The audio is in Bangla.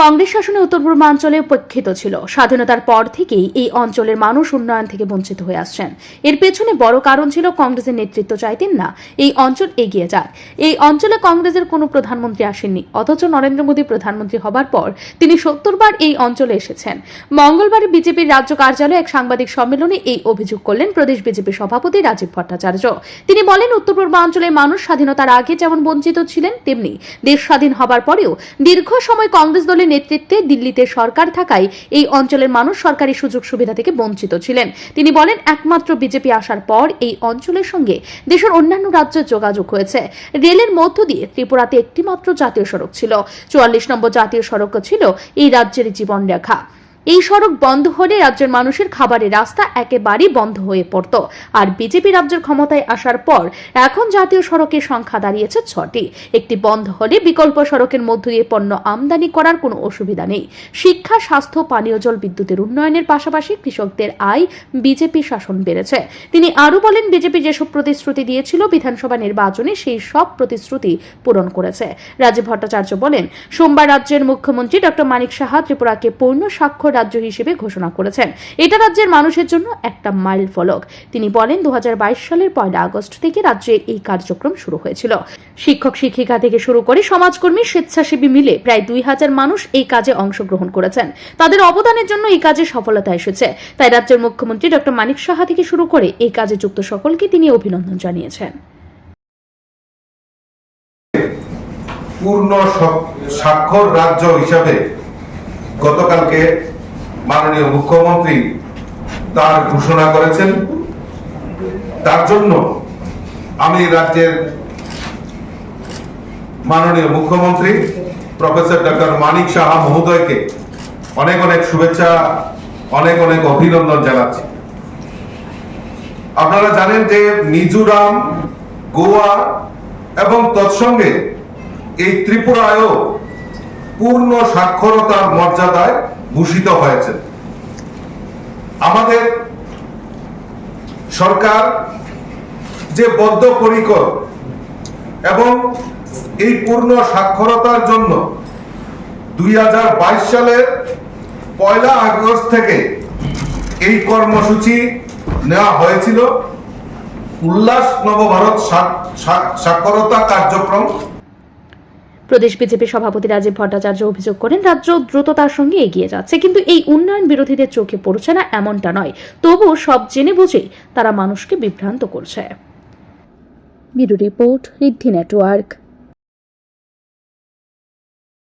কংগ্রেস শাসনে উত্তর পূর্বাঞ্চলে উপেক্ষিত ছিল। স্বাধীনতার পর থেকেই এই অঞ্চলের মানুষ উন্নয়ন থেকে বঞ্চিত হয়ে আসছেন। এর পেছনে বড় কারণ ছিল কংগ্রেসের নেতৃত্ব চাইতেন না এই অঞ্চল এগিয়ে যাক। এই অঞ্চলে কংগ্রেসের কোনো প্রধানমন্ত্রী আসেননি, অথচ নরেন্দ্র মোদী প্রধানমন্ত্রী হবার পর তিনি ৭০ বার এই অঞ্চলে এসেছেন। মঙ্গলবার বিজেপির রাজ্য কার্যালয়ে এক সাংবাদিক সম্মেলনে এই অভিযোগ করলেন প্রদেশ বিজেপি সভাপতি রাজীব ভট্টাচার্য। তিনি বলেন, উত্তর পূর্বাঞ্চলের মানুষ স্বাধীনতার আগে যেমন বঞ্চিত ছিলেন, তেমনি দেশ স্বাধীন হবার পরেও দীর্ঘ সময় কংগ্রেস দলের নেতৃত্বে দিল্লিতে সরকার থাকায় এই অঞ্চলের মানুষ সরকারি সুযোগ সুবিধা থেকে বঞ্চিত ছিলেন। তিনি বলেন, একমাত্র বিজেপি আসার পর এই অঞ্চলের সঙ্গে দেশের অন্যান্য রাজ্যের যোগাযোগ হয়েছে। রেলের মধ্য দিয়ে ত্রিপুরাতে একটিমাত্র জাতীয় সড়ক ছিল। ৪৪ নম্বর জাতীয় সড়ক ছিল এই রাজ্যের জীবনরেখা। এই সড়ক বন্ধ হলে রাজ্যের মানুষের খাবারের রাস্তা একেবারেই বন্ধ হয়ে পড়ত। আর বিজেপি রাজ্যের ক্ষমতায় আসার পর এখন জাতীয় সড়কের সংখ্যা দাঁড়িয়েছে ৬টি। একটি বন্ধ হলে বিকল্প সড়কের মধ্য দিয়ে পণ্য আমদানি করার কোনো অসুবিধা নেই। শিক্ষা, স্বাস্থ্য, পানীয় জল, বিদ্যুতের উন্নয়নের পাশাপাশি কৃষকদের আয় বিজেপি শাসন বেড়েছে। তিনি আরও বলেন, বিজেপি যেসব প্রতিশ্রুতি দিয়েছিল বিধানসভা নির্বাচনে সেই সব প্রতিশ্রুতি পূরণ করেছে। রাজীব ভট্টাচার্য বলেন, সোমবার রাজ্যের মুখ্যমন্ত্রী ডক্টর মানিক সাহা ত্রিপুরাকে পূর্ণ স্বাক্ষর রাজ্য হিসেবে ঘোষণা করেছেন। এটা রাজ্যের মানুষের জন্য একটা মাইল ফলক। তিনি বলেন, ২০২২ সালের ১ আগস্ট থেকে রাজ্যে এই কার্যক্রম শুরু হয়েছিল। শিক্ষক শিক্ষিকা থেকে শুরু করে সমাজকর্মী, স্বেচ্ছাসেবী মিলে প্রায় ২,০০০ মানুষ এই কাজে অংশগ্রহণ করেছেন। তাদের অবদানের জন্য এই কাজে সফলতা এসেছে। তাই রাজ্যের মুখ্যমন্ত্রী ডক্টর মানিক সাহা থেকে শুরু করে এই কাজে যুক্ত সকলকে তিনি অভিনন্দন জানিয়েছেন। পূর্ণ স্বাক্ষর রাজ্য হিসাবে গতকালকে মাননীয় মুখ্যমন্ত্রী তার ঘোষণা করেছেন। তার জন্য আমি রাজ্যের মাননীয় মুখ্যমন্ত্রী প্রফেসর ডক্টর মানিক সাহা মহোদয়কে অনেক অনেক শুভেচ্ছা, অনেক অনেক অভিনন্দন জানাচ্ছি। আপনারা জানেন যে মিজোরাম, গোয়া এবং তৎসঙ্গে এই ত্রিপুরায়ও পূর্ণ সাক্ষরতার মর্যাদায় ভূষিত হয়েছে। আমাদের সরকার যে বদ্ধপরিকর এবং এই পূর্ণ সাক্ষরতার জন্য ২০২২ সালের ১ আগস্ট থেকে এই কর্মসূচি নেওয়া হয়েছিল, উল্লাস নবভারত সাক্ষরতা কার্যক্রম। প্রদেশ বিজেপি সভাপতি রাজীব ভট্টাচার্য অভিযোগ করেন, রাজ্য দ্রুততার সঙ্গে এগিয়ে যাচ্ছে, কিন্তু এই উন্নয়ন বিরোধীদের চোখে পড়ছে না এমনটা নয়। তবুও সব জেনে বুঝেই তারা মানুষকে বিভ্রান্ত করছে। ব্যুরো রিপোর্ট, ঋদ্ধি নেটওয়ার্ক।